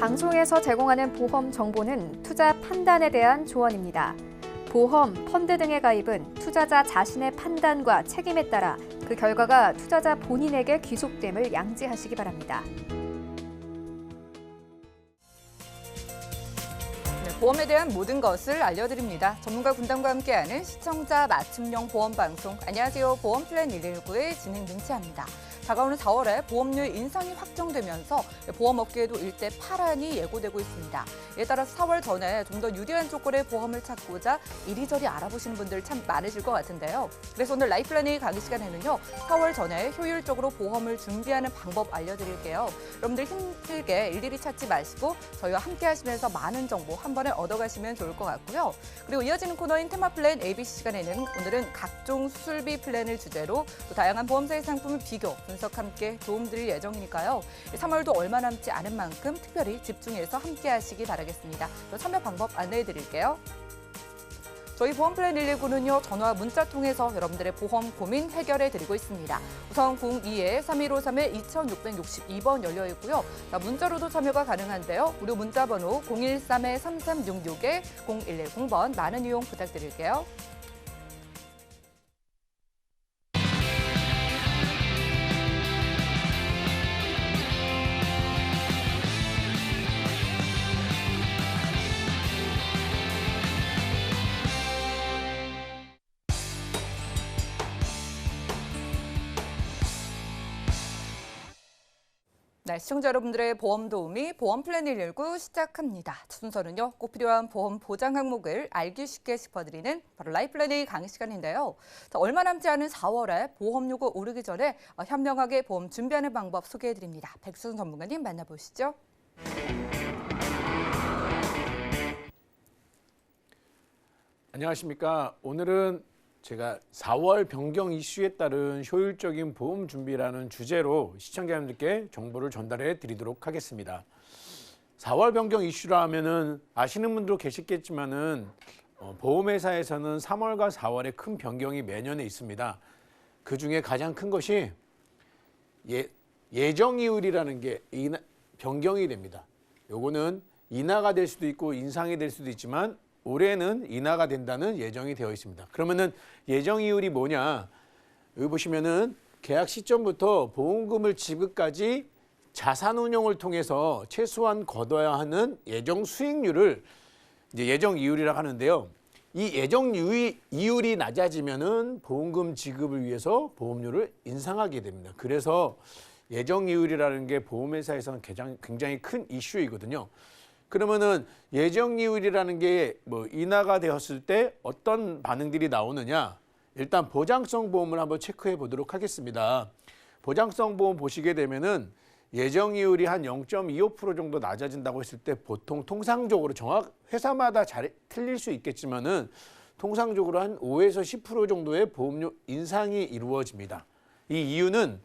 방송에서 제공하는 보험 정보는 투자 판단에 대한 조언입니다. 보험, 펀드 등의 가입은 투자자 자신의 판단과 책임에 따라 그 결과가 투자자 본인에게 귀속됨을 양지하시기 바랍니다. 보험에 대한 모든 것을 알려드립니다. 전문가 군단과 함께하는 시청자 맞춤형 보험 방송. 안녕하세요. 보험 플랜 119의 진행 민채합니다. 다가오는 4월에 보험료 인상이 확정되면서 보험업계에도 일대 파란이 예고되고 있습니다. 이에 따라서 4월 전에 좀 더 유리한 조건의 보험을 찾고자 이리저리 알아보시는 분들 참 많으실 것 같은데요. 그래서 오늘 라이플래닝 강의 시간에는요. 4월 전에 효율적으로 보험을 준비하는 방법 알려드릴게요. 여러분들 힘들게 일일이 찾지 마시고 저희와 함께 하시면서 많은 정보 한 번에 얻어가시면 좋을 것 같고요. 그리고 이어지는 코너인 테마 플랜 ABC 시간에는 오늘은 각종 수술비 플랜을 주제로 또 다양한 보험사의 상품을 비교, 분석 함께 도움드릴 예정이니까요. 3월도 얼마 남지 않은 만큼 특별히 집중해서 함께 하시기 바라겠습니다. 또 참여 방법 안내해 드릴게요. 저희 보험 플랜 119는요. 전화 문자 통해서 여러분들의 보험 고민 해결해 드리고 있습니다. 우선 02-3153-2662번 열려 있고요. 문자로도 참여가 가능한데요. 무료 문자 번호 013-3366-0110번 많은 이용 부탁드릴게요. 네, 시청자 여러분들의 보험 도우미 보험 플랜 119 시작합니다. 첫 순서는요. 꼭 필요한 보험 보장 항목을 알기 쉽게 짚어드리는 바로 라이플래닝 강의 시간인데요. 자, 얼마 남지 않은 4월에 보험료가 오르기 전에 현명하게 보험 준비하는 방법 소개해드립니다. 백수선 전문가님 만나보시죠. 안녕하십니까. 오늘은 제가 4월 변경 이슈에 따른 효율적인 보험 준비라는 주제로 시청자님들께 정보를 전달해 드리도록 하겠습니다. 4월 변경 이슈라 하면은 아시는 분도 계시겠지만은 보험회사에서는 3월과 4월에 큰 변경이 매년에 있습니다. 그 중에 가장 큰 것이 예정이율이라는 게 변경이 됩니다. 요거는 인하가 될 수도 있고 인상이 될 수도 있지만 올해는 인하가 된다는 예정이 되어 있습니다. 그러면은 예정 이율이 뭐냐? 여기 보시면은 계약 시점부터 보험금을 지급까지 자산 운용을 통해서 최소한 거둬야 하는 예정 수익률을 이제 예정 이율이라고 하는데요. 이 예정 이율이 낮아지면은 보험금 지급을 위해서 보험료를 인상하게 됩니다. 그래서 예정 이율이라는 게 보험회사에서는 굉장히 큰 이슈이거든요. 그러면은 예정이율이라는 게 인하가 되었을 때 어떤 반응들이 나오느냐? 일단 보장성 보험을 한번 체크해 보도록 하겠습니다. 보장성 보험 보시게 되면은 예정이율이 한 0.25% 정도 낮아진다고 했을 때 보통 통상적으로 회사마다 틀릴 수 있겠지만은 통상적으로 한 5에서 10% 정도의 보험료 인상이 이루어집니다. 이 이유는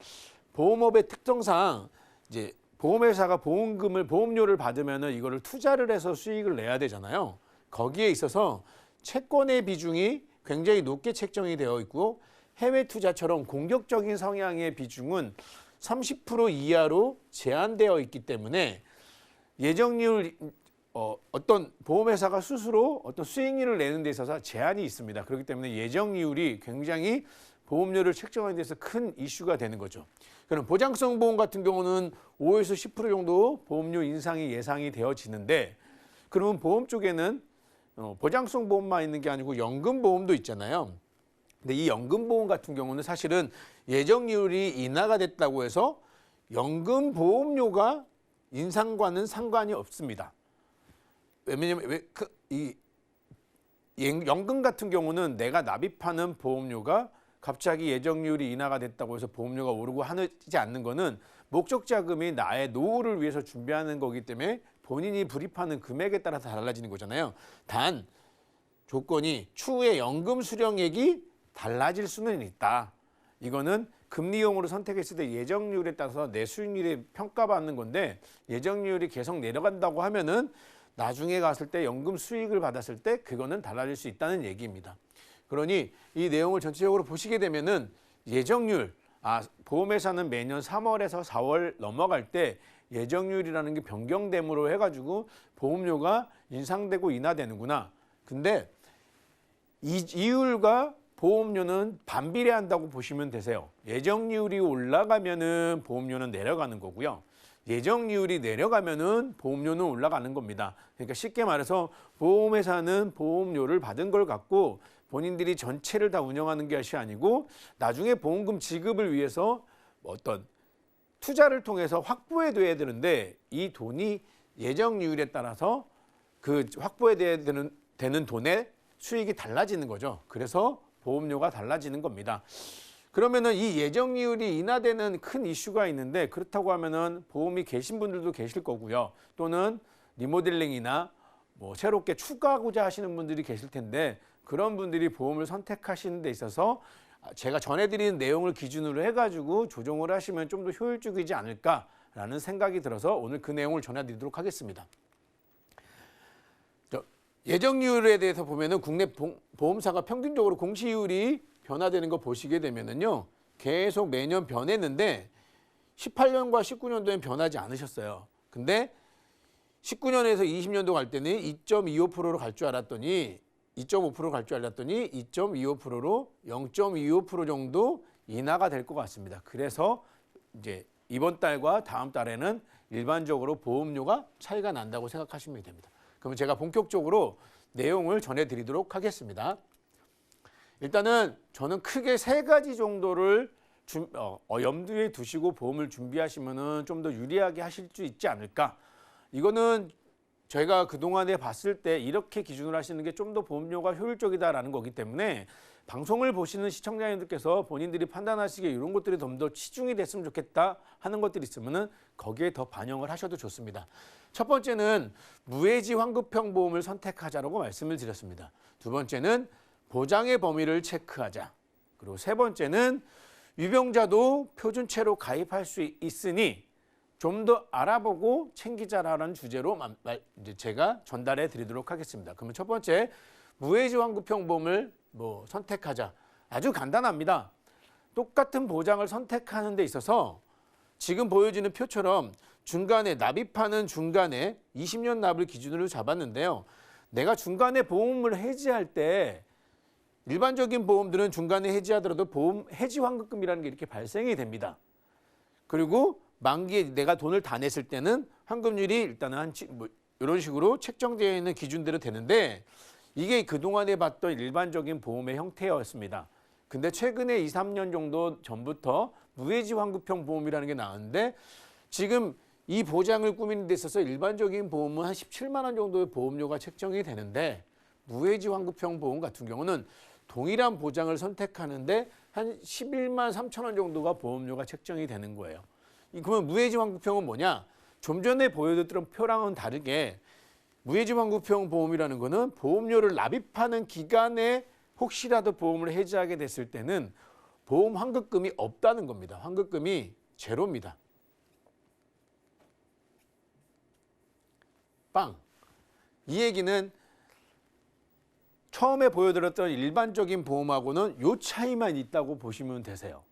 보험업의 특성상 이제 보험회사가 보험료를 받으면 이거를 투자를 해서 수익을 내야 되잖아요. 거기에 있어서 채권의 비중이 굉장히 높게 책정이 되어 있고 해외 투자처럼 공격적인 성향의 비중은 30% 이하로 제한되어 있기 때문에 예정률 어떤 보험회사가 스스로 어떤 수익률을 내는 데 있어서 제한이 있습니다. 그렇기 때문에 예정이율이 굉장히 보험료를 책정하는 데서 큰 이슈가 되는 거죠. 그럼 보장성 보험 같은 경우는 5에서 10% 정도 보험료 인상이 예상이 되어지는데 그러면 보험 쪽에는 보장성 보험만 있는 게 아니고 연금보험도 있잖아요. 근데 이 연금보험 같은 경우는 사실은 예정이율이 인하가 됐다고 해서 연금보험료가 인상과는 상관이 없습니다. 왜냐면 연금 같은 경우는 내가 납입하는 보험료가 갑자기 예정률이 인하가 됐다고 해서 보험료가 오르고 하지 않는 거는 목적 자금이 나의 노후를 위해서 준비하는 거기 때문에 본인이 불입하는 금액에 따라서 달라지는 거잖아요. 단 조건이 추후에 연금 수령액이 달라질 수는 있다. 이거는 금리용으로 선택했을 때 예정률에 따라서 내 수익률이 평가받는 건데 예정률이 계속 내려간다고 하면은 나중에 갔을 때 연금 수익을 받았을 때 그거는 달라질 수 있다는 얘기입니다. 그러니 이 내용을 전체적으로 보시게 되면은 예정률, 보험회사는 매년 3월에서 4월 넘어갈 때 예정률이라는 게 변경됨으로 해가지고 보험료가 인상되고 인하되는구나. 근데 이율과 보험료는 반비례한다고 보시면 되세요. 예정률이 올라가면은 보험료는 내려가는 거고요. 예정률이 내려가면은 보험료는 올라가는 겁니다. 그러니까 쉽게 말해서 보험회사는 보험료를 받은 걸 갖고 본인들이 전체를 다 운영하는 것이 아니고 나중에 보험금 지급을 위해서 어떤 투자를 통해서 확보해둬야 되는데 이 돈이 예정률에 따라서 그 확보해야 되는 돈의 수익이 달라지는 거죠. 그래서 보험료가 달라지는 겁니다. 그러면은 이 예정률이 인하되는 큰 이슈가 있는데 그렇다고 하면은 보험이 계신 분들도 계실 거고요. 또는 리모델링이나 뭐 새롭게 추가하고자 하시는 분들이 계실 텐데 그런 분들이 보험을 선택하시는 데 있어서 제가 전해드리는 내용을 기준으로 해가지고 조정을 하시면 좀 더 효율적이지 않을까라는 생각이 들어서 오늘 그 내용을 전해드리도록 하겠습니다. 예정률에 대해서 보면은 국내 보험사가 평균적으로 공시율이 변화되는 거 보시게 되면은요, 계속 매년 변했는데 18년과 19년도엔 변하지 않으셨어요. 근데 19년에서 20년도 갈 때는 2.25%로 갈 줄 알았더니 2.5%로 갈 줄 알았더니 2.25%로 0.25% 정도 인하가 될 것 같습니다. 그래서 이제 이번 달과 다음 달에는 일반적으로 보험료가 차이가 난다고 생각하시면 됩니다. 그러면 제가 본격적으로 내용을 전해드리도록 하겠습니다. 일단은 저는 크게 3가지 정도를 염두에 두시고 보험을 준비하시면 좀 더 유리하게 하실 수 있지 않을까. 이거는 저희가 그동안에 봤을 때 이렇게 기준으로 하시는 게 좀 더 보험료가 효율적이다라는 거기 때문에 방송을 보시는 시청자님들께서 본인들이 판단하시기에 이런 것들이 좀 더 치중이 됐으면 좋겠다 하는 것들이 있으면 거기에 더 반영을 하셔도 좋습니다. 첫 번째는 무해지 환급형 보험을 선택하자라고 말씀을 드렸습니다. 두 번째는 보장의 범위를 체크하자. 그리고 세 번째는 유병자도 표준체로 가입할 수 있으니 좀 더 알아보고 챙기자라는 주제로 이제 제가 전달해 드리도록 하겠습니다. 그러면 첫 번째, 무해지 환급형 보험을 선택하자. 아주 간단합니다. 똑같은 보장을 선택하는 데 있어서 지금 보여지는 표처럼 중간에 납입하는 중간에 20년 납을 기준으로 잡았는데요. 내가 중간에 보험을 해지할 때 일반적인 보험들은 중간에 해지하더라도 보험 해지 환급금이라는 게 이렇게 발생이 됩니다. 그리고 만기에 내가 돈을 다 냈을 때는 환급률이 일단은 이런 식으로 책정되어 있는 기준대로 되는데 이게 그동안에 봤던 일반적인 보험의 형태였습니다. 근데 최근에 2, 3년 정도 전부터 무해지 환급형 보험이라는 게 나왔는데 지금 이 보장을 꾸미는 데 있어서 일반적인 보험은 한 17만 원 정도의 보험료가 책정이 되는데 무해지 환급형 보험 같은 경우는 동일한 보장을 선택하는데 한 11만 3천 원 정도가 보험료가 책정이 되는 거예요. 그러면 무해지 환급형은 뭐냐? 좀 전에 보여드렸던 표랑은 다르게 무해지 환급형 보험이라는 거는 보험료를 납입하는 기간에 혹시라도 보험을 해지하게 됐을 때는 보험 환급금이 없다는 겁니다. 환급금이 제로입니다. 빵. 이 얘기는 처음에 보여드렸던 일반적인 보험하고는 요 차이만 있다고 보시면 되세요.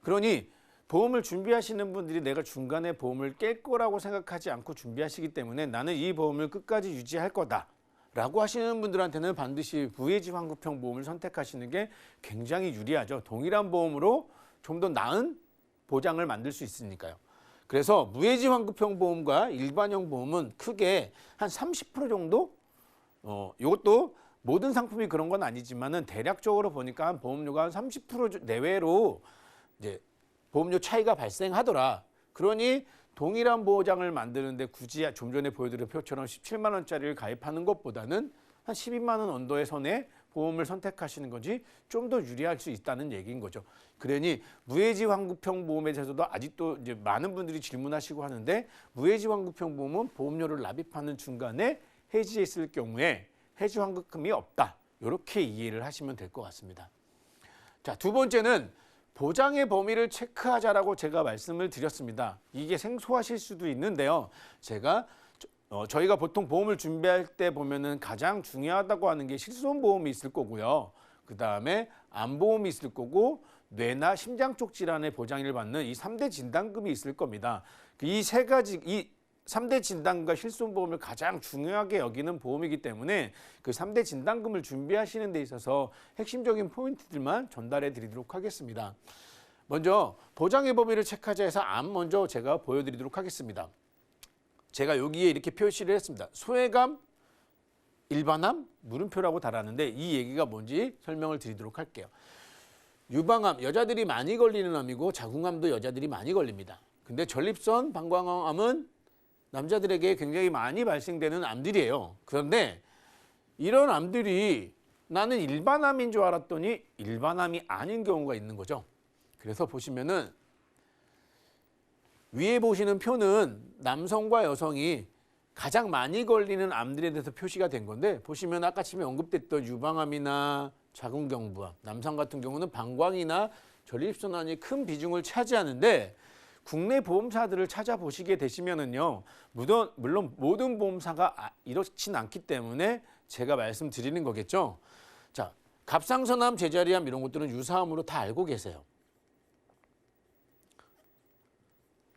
그러니 보험을 준비하시는 분들이 내가 중간에 보험을 깰 거라고 생각하지 않고 준비하시기 때문에 나는 이 보험을 끝까지 유지할 거다라고 하시는 분들한테는 반드시 무해지 환급형 보험을 선택하시는 게 굉장히 유리하죠. 동일한 보험으로 좀 더 나은 보장을 만들 수 있으니까요. 그래서 무해지 환급형 보험과 일반형 보험은 크게 한 30% 정도? 이것도 모든 상품이 그런 건 아니지만은 대략적으로 보니까 보험료가 한 30% 내외로 이제 보험료 차이가 발생하더라. 그러니 동일한 보장을 만드는데 굳이 좀 전에 보여드린 표처럼 17만 원짜리를 가입하는 것보다는 한 12만 원 언더의 선에 보험을 선택하시는 것이 좀 더 유리할 수 있다는 얘기인 거죠. 그러니 무해지 환급형 보험에 대해서도 아직도 이제 많은 분들이 질문하시고 하는데 무해지 환급형 보험은 보험료를 납입하는 중간에 해지했을 경우에 해지 환급금이 없다. 이렇게 이해를 하시면 될 것 같습니다. 자, 두 번째는 보장의 범위를 체크하자라고 제가 말씀을 드렸습니다. 이게 생소하실 수도 있는데요. 저희가 보통 보험을 준비할 때 보면은 가장 중요하다고 하는 게 실손보험이 있을 거고요. 그 다음에 암보험이 있을 거고 뇌나 심장 쪽 질환의 보장을 받는 이 3대 진단금이 있을 겁니다. 이 세 가지, 이 3대 진단금과 실손보험을 가장 중요하게 여기는 보험이기 때문에 그 3대 진단금을 준비하시는 데 있어서 핵심적인 포인트들만 전달해 드리도록 하겠습니다. 먼저 보장의 범위를 체크하자 해서 암 먼저 제가 보여드리도록 하겠습니다. 제가 여기에 이렇게 표시를 했습니다. 소외감, 일반암, 물음표라고 달았는데 이 얘기가 뭔지 설명을 드리도록 할게요. 유방암, 여자들이 많이 걸리는 암이고 자궁암도 여자들이 많이 걸립니다. 근데 전립선 방광암은 남자들에게 굉장히 많이 발생되는 암들이에요. 그런데 이런 암들이 나는 일반암인 줄 알았더니 일반암이 아닌 경우가 있는 거죠. 그래서 보시면은 위에 보시는 표는 남성과 여성이 가장 많이 걸리는 암들에 대해서 표시가 된 건데 보시면 아까 처음에 언급됐던 유방암이나 자궁경부암, 남성 같은 경우는 방광이나 전립선암이 큰 비중을 차지하는데 국내 보험사들을 찾아보시게 되시면은요, 물론 모든 보험사가 이렇진 않기 때문에 제가 말씀드리는 거겠죠. 자, 갑상선암, 제자리암 이런 것들은 유사암으로 다 알고 계세요.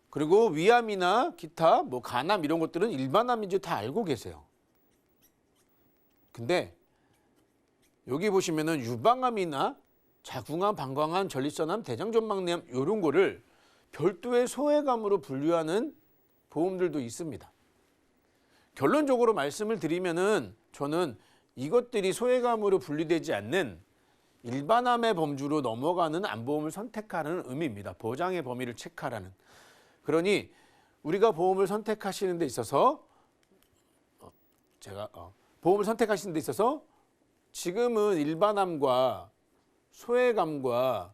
그리고 위암이나 기타 뭐 간암 이런 것들은 일반암인지 다 알고 계세요. 근데 여기 보시면은 유방암이나 자궁암, 방광암, 전립선암, 대장전망내암 이런 거를 별도의 소외감으로 분류하는 보험들도 있습니다. 결론적으로 말씀을 드리면은 저는 이것들이 소외감으로 분류되지 않는 일반암의 범주로 넘어가는 암보험을 선택하는 의미입니다. 보장의 범위를 체크하라는. 그러니 우리가 보험을 선택하시는 데 있어서 보험을 선택하시는 데 있어서 지금은 일반암과 소외감과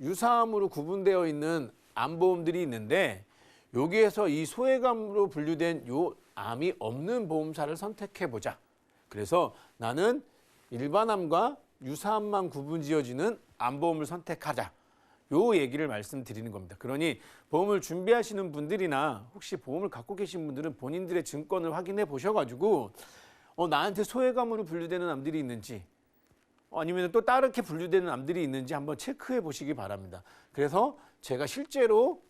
유사암으로 구분되어 있는 암보험들이 있는데 여기에서 이 소외감으로 분류된 요 암이 없는 보험사를 선택해 보자. 그래서 나는 일반암과 유사암만 구분지어지는 암보험을 선택하자. 요 얘기를 말씀드리는 겁니다. 그러니 보험을 준비하시는 분들이나 혹시 보험을 갖고 계신 분들은 본인들의 증권을 확인해 보셔가지고 나한테 소외감으로 분류되는 암들이 있는지 아니면 또 다르게 분류되는 암들이 있는지 한번 체크해 보시기 바랍니다. 그래서 제가 실제로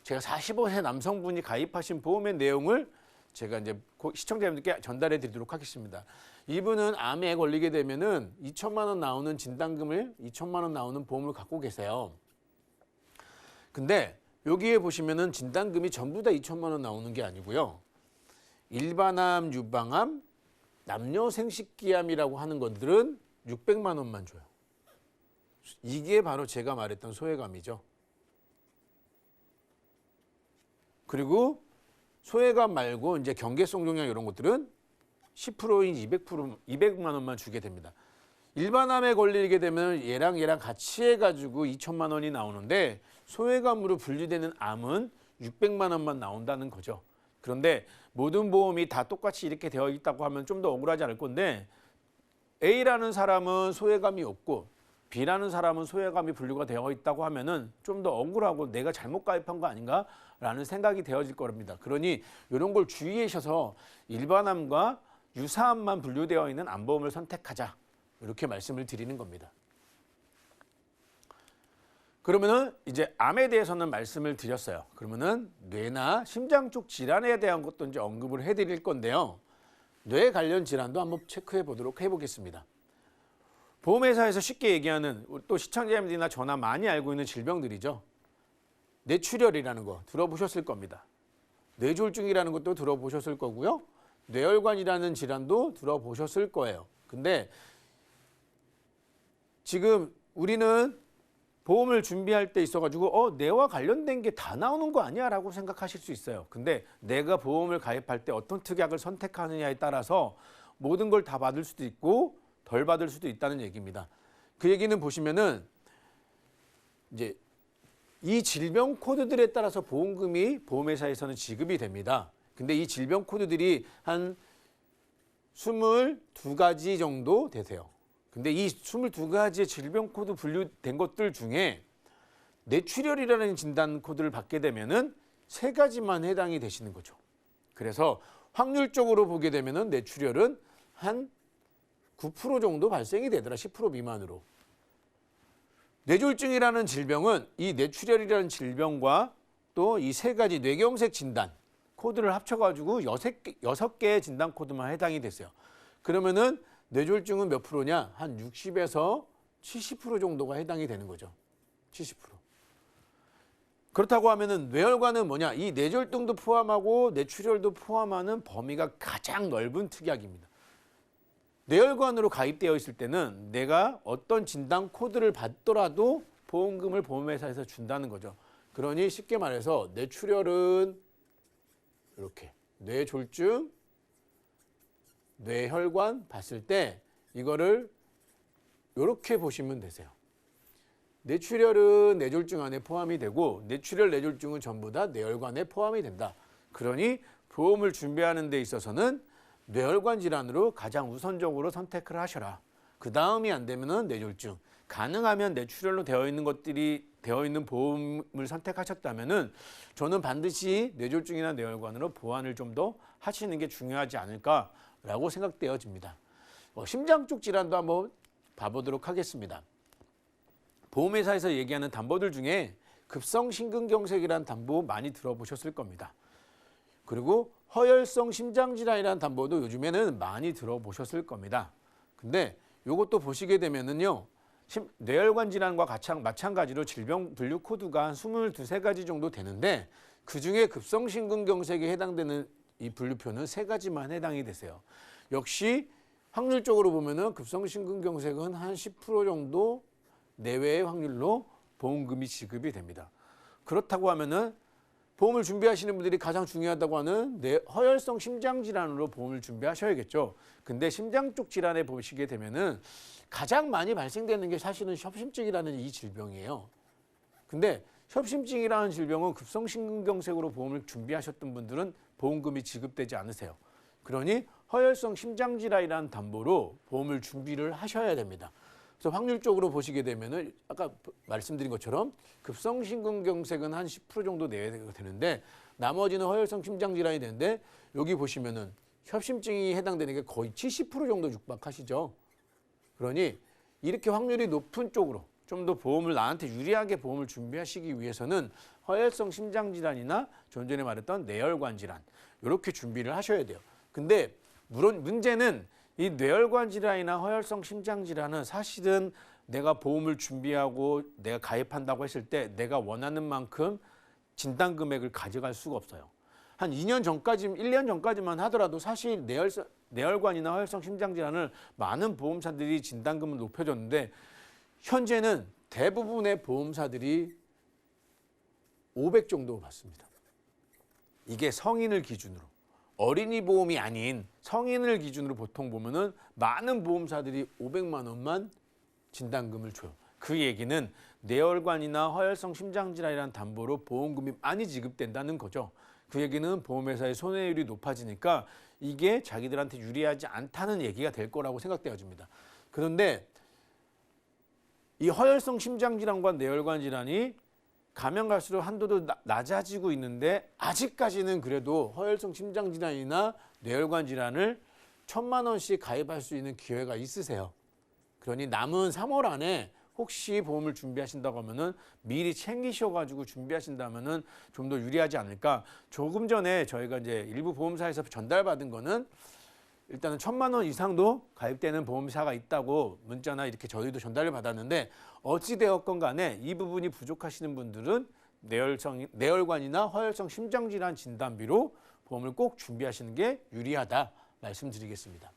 제가 45세 남성분이 가입하신 보험의 내용을 제가 이제 시청자분들께 전달해 드리도록 하겠습니다. 이분은 암에 걸리게 되면은 2천만 원 나오는 진단금을 2천만 원 나오는 보험을 갖고 계세요. 근데 여기에 보시면은 진단금이 전부 다 2천만 원 나오는 게 아니고요. 일반암, 유방암, 남녀 생식기암이라고 하는 것들은 600만 원만 줘요. 이게 바로 제가 말했던 소외감이죠. 그리고 소외감 말고 이제 경계성 종양 이런 것들은 10%인 200만 원만 주게 됩니다. 일반암에 걸리게 되면 얘랑 같이 해가지고 2천만 원이 나오는데 소외감으로 분류되는 암은 600만 원만 나온다는 거죠. 그런데 모든 보험이 다 똑같이 이렇게 되어 있다고 하면 좀 더 억울하지 않을 건데 A라는 사람은 소외감이 없고 B라는 사람은 소외감이 분류가 되어 있다고 하면은 좀 더 억울하고 내가 잘못 가입한 거 아닌가라는 생각이 되어질 겁니다. 그러니 이런 걸 주의하셔서 일반암과 유사암만 분류되어 있는 암보험을 선택하자. 이렇게 말씀을 드리는 겁니다. 그러면은 이제 암에 대해서는 말씀을 드렸어요. 그러면은 뇌나 심장 쪽 질환에 대한 것도 이제 언급을 해드릴 건데요. 뇌 관련 질환도 한번 체크해 보도록 해보겠습니다. 보험회사에서 쉽게 얘기하는 또 시청자님들이나 저나 많이 알고 있는 질병들이죠. 뇌출혈이라는 거 들어보셨을 겁니다. 뇌졸중이라는 것도 들어보셨을 거고요. 뇌혈관이라는 질환도 들어보셨을 거예요. 근데 지금 우리는 보험을 준비할 때 있어가지고 뇌와 관련된 게 다 나오는 거 아니야? 라고 생각하실 수 있어요. 근데 내가 보험을 가입할 때 어떤 특약을 선택하느냐에 따라서 모든 걸 다 받을 수도 있고 덜 받을 수도 있다는 얘기입니다. 그 얘기는 보시면은 이제 이 질병 코드들에 따라서 보험금이 보험회사에서는 지급이 됩니다. 근데 이 질병 코드들이 한 22가지 정도 되세요. 근데 이 22가지의 질병 코드 분류된 것들 중에 뇌출혈이라는 진단 코드를 받게 되면은 3가지만 해당이 되시는 거죠. 그래서 확률적으로 보게 되면은 뇌출혈은 한 9% 정도 발생이 되더라. 10% 미만으로. 뇌졸중이라는 질병은 이 뇌출혈이라는 질병과 또 이 세 가지 뇌경색 진단 코드를 합쳐가지고 6개의 진단 코드만 해당이 됐어요. 그러면은 뇌졸중은 몇 프로냐? 한 60에서 70% 정도가 해당이 되는 거죠. 70%. 그렇다고 하면은 뇌혈관은 뭐냐? 이 뇌졸중도 포함하고 뇌출혈도 포함하는 범위가 가장 넓은 특약입니다. 뇌혈관으로 가입되어 있을 때는 내가 어떤 진단 코드를 받더라도 보험금을 보험회사에서 준다는 거죠. 그러니 쉽게 말해서 뇌출혈은 이렇게 뇌졸중, 뇌혈관 봤을 때 이거를 이렇게 보시면 되세요. 뇌출혈은 뇌졸중 안에 포함이 되고 뇌출혈, 뇌졸중은 전부 다 뇌혈관에 포함이 된다. 그러니 보험을 준비하는 데 있어서는 뇌혈관 질환으로 가장 우선적으로 선택을 하셔라. 그 다음이 안 되면은 뇌졸중. 가능하면 뇌출혈로 되어 있는 것들이 되어 있는 보험을 선택하셨다면은 저는 반드시 뇌졸중이나 뇌혈관으로 보완을 좀 더 하시는 게 중요하지 않을까라고 생각되어집니다. 심장 쪽 질환도 한번 봐보도록 하겠습니다. 보험회사에서 얘기하는 담보들 중에 급성 심근경색이라는 담보 많이 들어보셨을 겁니다. 그리고 허혈성 심장질환이라는 담보도 요즘에는 많이 들어보셨을 겁니다. 근데 이것도 보시게 되면은요. 뇌혈관 질환과 마찬가지로 질병 분류 코드가 한 22~23가지 정도 되는데 그중에 급성 심근경색에 해당되는 이 분류표는 3가지만 해당이 되세요. 역시 확률적으로 보면은 급성 심근경색은 한 10% 정도 내외의 확률로 보험금이 지급이 됩니다. 그렇다고 하면은 보험을 준비하시는 분들이 가장 중요하다고 하는 허혈성 심장질환으로 보험을 준비하셔야겠죠. 근데 심장 쪽 질환에 보시게 되면은 가장 많이 발생되는 게 사실은 협심증이라는 이 질병이에요. 근데 협심증이라는 질병은 급성 심근경색으로 보험을 준비하셨던 분들은 보험금이 지급되지 않으세요. 그러니 허혈성 심장질환이라는 담보로 보험을 준비를 하셔야 됩니다. 그래서 확률적으로 보시게 되면은 아까 말씀드린 것처럼 급성 심근경색은 한 10% 정도 내외가 되는데 나머지는 허혈성 심장질환이 되는데 여기 보시면은 협심증이 해당되는 게 거의 70% 정도 육박하시죠. 그러니 이렇게 확률이 높은 쪽으로 좀 더 보험을 나한테 유리하게 보험을 준비하시기 위해서는 허혈성 심장질환이나 좀 전에 말했던 뇌혈관 질환 이렇게 준비를 하셔야 돼요. 근데 물론 문제는 이 뇌혈관 질환이나 허혈성 심장 질환은 사실은 내가 보험을 준비하고 내가 가입한다고 했을 때 내가 원하는 만큼 진단 금액을 가져갈 수가 없어요. 한 2년 전까지, 1년 전까지만 하더라도 사실 뇌혈관이나 허혈성 심장 질환을 많은 보험사들이 진단금을 높여줬는데 현재는 대부분의 보험사들이 500 정도 받습니다. 이게 성인을 기준으로. 어린이 보험이 아닌 성인을 기준으로 보통 보면은 많은 보험사들이 500만 원만 진단금을 줘요. 그 얘기는 뇌혈관이나 허혈성 심장질환이라는 담보로 보험금이 많이 지급된다는 거죠. 그 얘기는 보험회사의 손해율이 높아지니까 이게 자기들한테 유리하지 않다는 얘기가 될 거라고 생각되어집니다. 그런데 이 허혈성 심장질환과 뇌혈관 질환이 가면 갈수록 한도도 낮아지고 있는데 아직까지는 그래도 허혈성 심장질환이나 뇌혈관 질환을 1,000만 원씩 가입할 수 있는 기회가 있으세요. 그러니 남은 3월 안에 혹시 보험을 준비하신다고 하면은 미리 챙기셔가지고 준비하신다면은 좀 더 유리하지 않을까. 조금 전에 저희가 이제 일부 보험사에서 전달받은 거는 일단은 1,000만 원 이상도 가입되는 보험사가 있다고 문자나 이렇게 저희도 전달을 받았는데 어찌되었건 간에 이 부분이 부족하시는 분들은 뇌혈관이나 허혈성 심장질환 진단비로 보험을 꼭 준비하시는 게 유리하다 말씀드리겠습니다.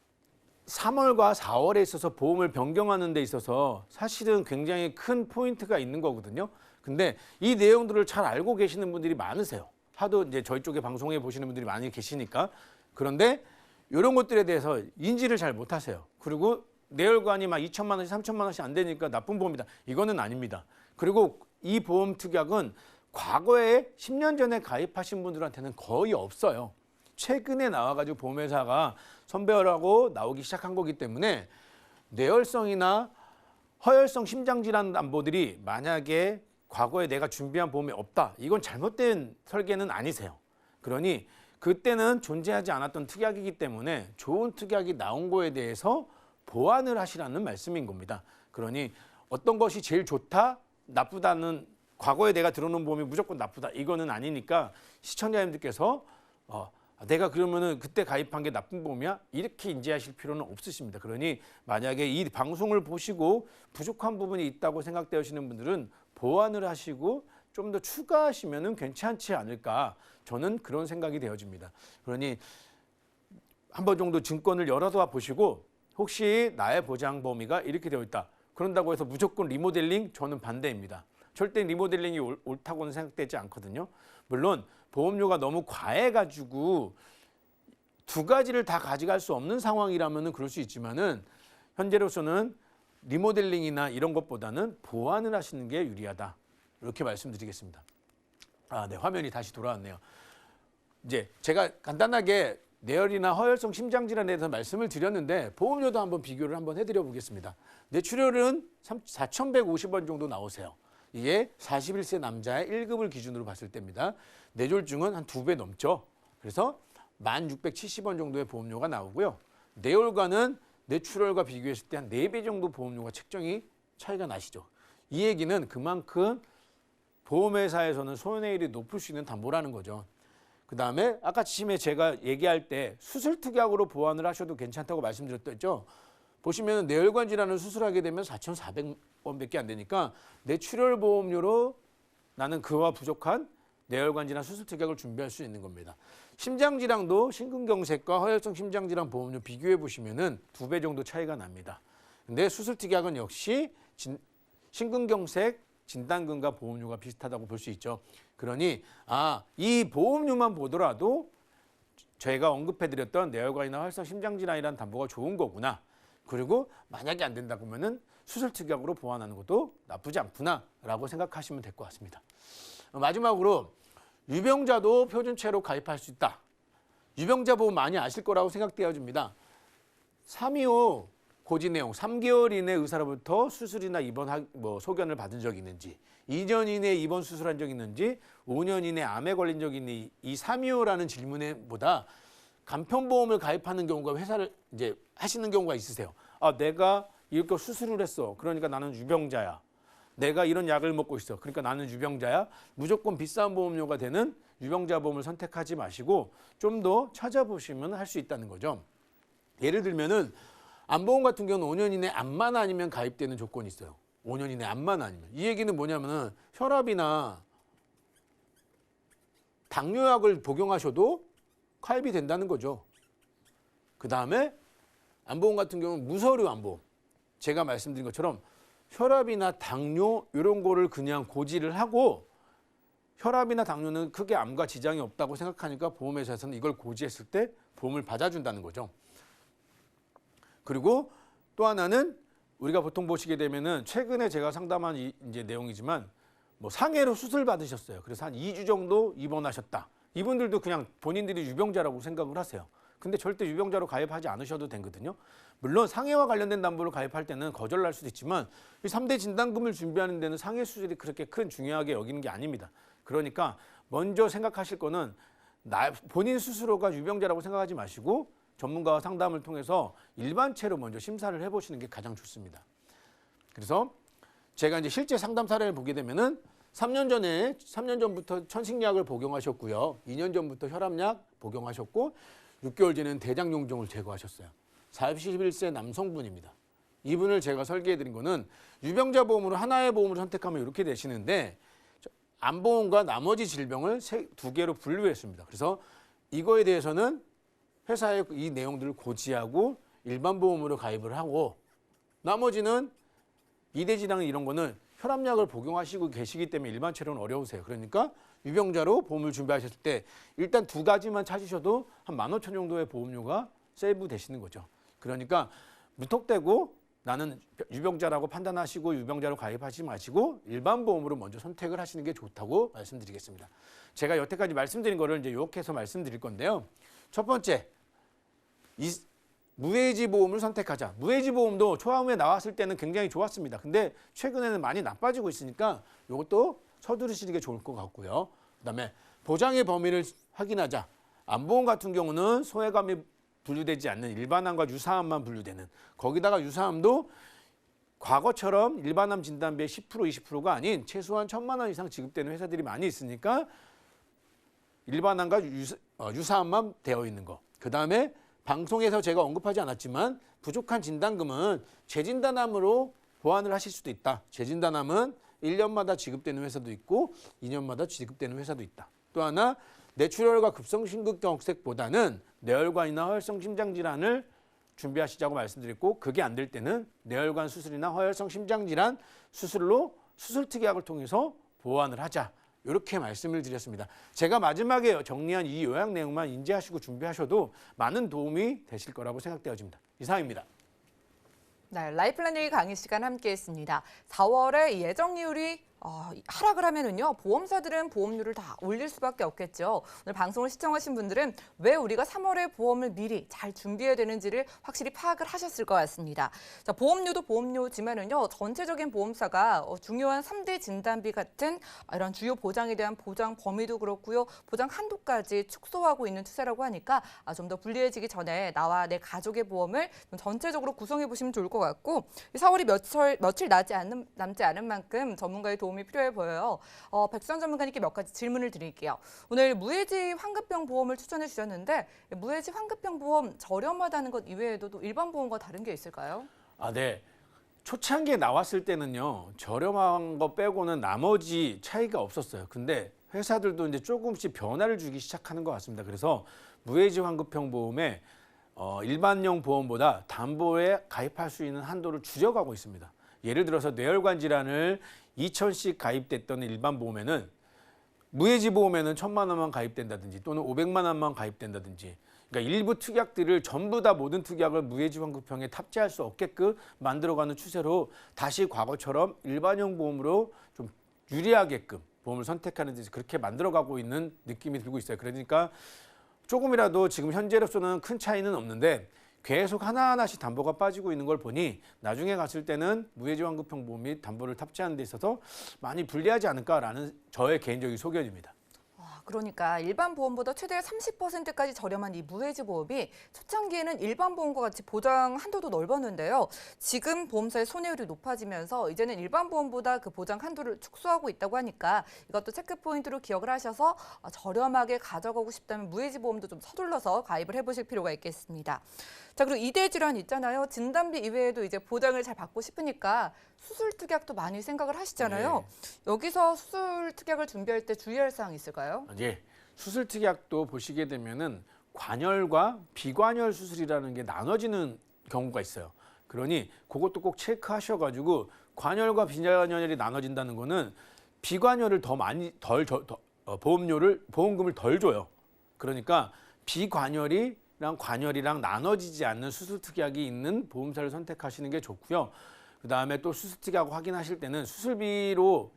3월과 4월에 있어서 보험을 변경하는 데 있어서 사실은 굉장히 큰 포인트가 있는 거거든요. 근데 이 내용들을 잘 알고 계시는 분들이 많으세요. 하도 이제 저희 쪽에 방송에 보시는 분들이 많이 계시니까. 그런데 이런 것들에 대해서 인지를 잘 못하세요. 그리고 뇌혈관이 막 2,000만 원씩 3,000만 원씩 안 되니까 나쁜 보험이다. 이거는 아닙니다. 그리고 이 보험 특약은 과거에 10년 전에 가입하신 분들한테는 거의 없어요. 최근에 나와가지고 보험회사가 선별하고 나오기 시작한 거기 때문에 뇌혈성이나 허혈성 심장질환 담보들이 만약에 과거에 내가 준비한 보험이 없다. 이건 잘못된 설계는 아니세요. 그러니 그때는 존재하지 않았던 특약이기 때문에 좋은 특약이 나온 거에 대해서 보완을 하시라는 말씀인 겁니다. 그러니 어떤 것이 제일 좋다, 나쁘다는 과거에 내가 들어놓은 보험이 무조건 나쁘다 이거는 아니니까 시청자님들께서 내가 그러면은 그때 가입한 게 나쁜 보험이야? 이렇게 인지하실 필요는 없으십니다. 그러니 만약에 이 방송을 보시고 부족한 부분이 있다고 생각되시는 분들은 보완을 하시고 좀 더 추가하시면은 괜찮지 않을까 저는 그런 생각이 되어집니다. 그러니 한 번 정도 증권을 열어봐 보시고 혹시 나의 보장 범위가 이렇게 되어 있다. 그런다고 해서 무조건 리모델링 저는 반대입니다. 절대 리모델링이 옳다고는 생각되지 않거든요. 물론 보험료가 너무 과해가지고 두 가지를 다 가져갈 수 없는 상황이라면 그럴 수 있지만은 현재로서는 리모델링이나 이런 것보다는 보완을 하시는 게 유리하다. 이렇게 말씀드리겠습니다. 네, 화면이 다시 돌아왔네요. 이제 제가 간단하게 뇌혈이나 허혈성 심장질환에 대해서 말씀을 드렸는데 보험료도 한번 비교를 한번 해드려 보겠습니다. 뇌출혈은 4,150원 정도 나오세요. 이게 41세 남자의 1급을 기준으로 봤을 때입니다. 뇌졸중은 한 2배 넘죠. 그래서 1,670원 정도의 보험료가 나오고요. 뇌혈관은 뇌출혈과 비교했을 때 한 4배 정도 보험료가 책정이 차이가 나시죠. 이 얘기는 그만큼 보험회사에서는 손해율이 높을 수 있는 담보라는 거죠. 그 다음에 아까 처음에 제가 얘기할 때 수술특약으로 보완을 하셔도 괜찮다고 말씀드렸죠. 보시면 뇌혈관 질환을 수술하게 되면 4,400원밖에 안 되니까 뇌출혈 보험료로 나는 그와 부족한 뇌혈관 질환 수술특약을 준비할 수 있는 겁니다. 심장질환도 심근경색과 허혈성 심장질환 보험료 비교해 보시면은 2배 정도 차이가 납니다. 근데 수술특약은 역시 심근경색 진단금과 보험료가 비슷하다고 볼 수 있죠. 그러니 이 보험료만 보더라도 제가 언급해드렸던 뇌혈관이나 허혈성 심장질환이라는 담보가 좋은 거구나. 그리고 만약에 안 된다 그러면은 수술특약으로 보완하는 것도 나쁘지 않구나라고 생각하시면 될 것 같습니다. 마지막으로 유병자도 표준체로 가입할 수 있다. 유병자 보험 많이 아실 거라고 생각되어집니다. 325 고지 내용 3개월 이내 의사로부터 수술이나 입원 소견을 받은 적이 있는지 2년 이내에 입원 수술한 적이 있는지 5년 이내에 암에 걸린 적이 있는지 이 325라는 질문에 보다 간편보험을 가입하는 경우가 회사를 이제 하시는 경우가 있으세요. 내가 이렇게 수술을 했어. 그러니까 나는 유병자야. 내가 이런 약을 먹고 있어. 그러니까 나는 유병자야. 무조건 비싼 보험료가 되는 유병자 보험을 선택하지 마시고 좀 더 찾아보시면 할 수 있다는 거죠. 예를 들면은 암보험 같은 경우는 5년 이내 암만 아니면 가입되는 조건이 있어요. 5년 이내 암만 아니면. 이 얘기는 뭐냐면은 혈압이나 당뇨약을 복용하셔도 가입이 된다는 거죠. 그 다음에 암보험 같은 경우는 무서류 암보험. 제가 말씀드린 것처럼 혈압이나 당뇨 이런 거를 그냥 고지를 하고 혈압이나 당뇨는 크게 암과 지장이 없다고 생각하니까 보험회사에서는 이걸 고지했을 때 보험을 받아준다는 거죠. 그리고 또 하나는 우리가 보통 보시게 되면은 최근에 제가 상담한 이제 내용이지만 상해로 수술 받으셨어요. 그래서 한 2주 정도 입원하셨다. 이분들도 그냥 본인들이 유병자라고 생각을 하세요. 근데 절대 유병자로 가입하지 않으셔도 되거든요. 물론 상해와 관련된 담보를 가입할 때는 거절할 수도 있지만 이 3대 진단금을 준비하는 데는 상해 수술이 그렇게 큰 중요하게 여기는 게 아닙니다. 그러니까 먼저 생각하실 거는 본인 스스로가 유병자라고 생각하지 마시고 전문가와 상담을 통해서 일반체로 먼저 심사를 해보시는 게 가장 좋습니다. 그래서 제가 이제 실제 상담 사례를 보게 되면은 3년 전부터 천식약을 복용하셨고요. 2년 전부터 혈압약 복용하셨고 6개월 전에는 대장용종을 제거하셨어요. 41세 남성분입니다. 이분을 제가 설계해 드린 거는 유병자 보험으로 하나의 보험을 선택하면 이렇게 되시는데 암보험과 나머지 질병을 2개로 분류했습니다. 그래서 이거에 대해서는 회사의 이 내용들을 고지하고 일반 보험으로 가입을 하고 나머지는 이대질환 이런 거는 혈압약을 복용하시고 계시기 때문에 일반체로는 어려우세요. 그러니까 유병자로 보험을 준비하셨을 때 일단 2가지만 찾으셔도 한 15,000원 정도의 보험료가 세이브 되시는 거죠. 그러니까 무턱대고 나는 유병자라고 판단하시고 유병자로 가입하지 마시고 일반 보험으로 먼저 선택을 하시는 게 좋다고 말씀드리겠습니다. 제가 여태까지 말씀드린 거를 이제 요약해서 말씀드릴 건데요. 첫 번째, 무해지 보험을 선택하자. 무해지 보험도 처음에 나왔을 때는 굉장히 좋았습니다. 근데 최근에는 많이 나빠지고 있으니까 이것도 서두르시는 게 좋을 것 같고요. 그다음에 보장의 범위를 확인하자. 암보험 같은 경우는 소외감이 분류되지 않는 일반암과 유사암만 분류되는 거기다가 유사암도 과거처럼 일반암 진단비의 10% 20%가 아닌 최소한 1,000만 원 이상 지급되는 회사들이 많이 있으니까 일반암과 유사암만 되어 있는 거. 그다음에 방송에서 제가 언급하지 않았지만 부족한 진단금은 재진단암으로 보완을 하실 수도 있다. 재진단암은 1년마다 지급되는 회사도 있고 2년마다 지급되는 회사도 있다. 또 하나 뇌출혈과 급성심근경색보다는 뇌혈관이나 허혈성 심장질환을 준비하시자고 말씀드렸고 그게 안 될 때는 뇌혈관 수술이나 허혈성 심장질환 수술로 수술특약을 통해서 보완을 하자. 이렇게 말씀을 드렸습니다. 제가 마지막에 정리한 이 요약 내용만 인지하시고 준비하셔도 많은 도움이 되실 거라고 생각되어집니다. 이상입니다. 네, 라이플랜 1 강의 시간 함께했습니다. 4월에 예정이율이 하락을 하면은요 보험사들은 보험료를 다 올릴 수밖에 없겠죠. 오늘 방송을 시청하신 분들은 왜 우리가 3월에 보험을 미리 잘 준비해야 되는지를 확실히 파악을 하셨을 것 같습니다. 자, 보험료도 보험료지만은요 전체적인 보험사가 중요한 3대 진단비 같은 이런 주요 보장에 대한 보장 범위도 그렇고요 보장 한도까지 축소하고 있는 추세라고 하니까 좀 더 불리해지기 전에 나와 내 가족의 보험을 좀 전체적으로 구성해 보시면 좋을 것 같고 4월이 며칠 남지 않은 만큼 전문가의 도움이 필요해 보여요. 백수환 전문가님께 몇 가지 질문을 드릴게요. 오늘 무해지 환급병 보험을 추천해 주셨는데 무해지 환급병 보험 저렴하다는 것 이외에도 또 일반 보험과 다른 게 있을까요? 네. 초창기에 나왔을 때는요. 저렴한 거 빼고는 나머지 차이가 없었어요. 근데 회사들도 이제 조금씩 변화를 주기 시작하는 것 같습니다. 그래서 무해지 환급형 보험에 일반용 보험보다 담보에 가입할 수 있는 한도를 줄여가고 있습니다. 예를 들어서 뇌혈관 질환을 2,000씩 가입됐던 일반 보험에는 무해지 보험에는 1,000만 원만 가입된다든지 또는 500만 원만 가입된다든지 그러니까 일부 특약들을 전부 다 모든 특약을 무해지 환급형에 탑재할 수 없게끔 만들어가는 추세로 다시 과거처럼 일반형 보험으로 좀 유리하게끔 보험을 선택하는 데 그렇게 만들어가고 있는 느낌이 들고 있어요. 그러니까 조금이라도 지금 현재로서는 큰 차이는 없는데 계속 하나하나씩 담보가 빠지고 있는 걸 보니 나중에 갔을 때는 무해지 환급형 보험이 담보를 탑재하는 데 있어서 많이 불리하지 않을까라는 저의 개인적인 소견입니다. 그러니까 일반 보험보다 최대 30%까지 저렴한 이 무해지 보험이 초창기에는 일반 보험과 같이 보장 한도도 넓었는데요. 지금 보험사의 손해율이 높아지면서 이제는 일반 보험보다 그 보장 한도를 축소하고 있다고 하니까 이것도 체크 포인트로 기억을 하셔서 저렴하게 가져가고 싶다면 무해지 보험도 좀 서둘러서 가입을 해보실 필요가 있겠습니다. 자, 그리고 이대 질환 있잖아요. 진단비 이외에도 이제 보장을 잘 받고 싶으니까 수술 특약도 많이 생각을 하시잖아요. 네. 여기서 수술 특약을 준비할 때 주의할 사항이 있을까요? 예, 수술 특약도 보시게 되면은 관열과 비관열 수술이라는 게 나눠지는 경우가 있어요. 그러니 그것도 꼭 체크하셔가지고 관열과 비관열이 나눠진다는 거는 비관열을 더 많이 보험금을 덜 줘요. 그러니까 비관열이랑 관열이랑 나눠지지 않는 수술 특약이 있는 보험사를 선택하시는 게 좋고요. 그다음에 또 수술 특약 확인하실 때는 수술비로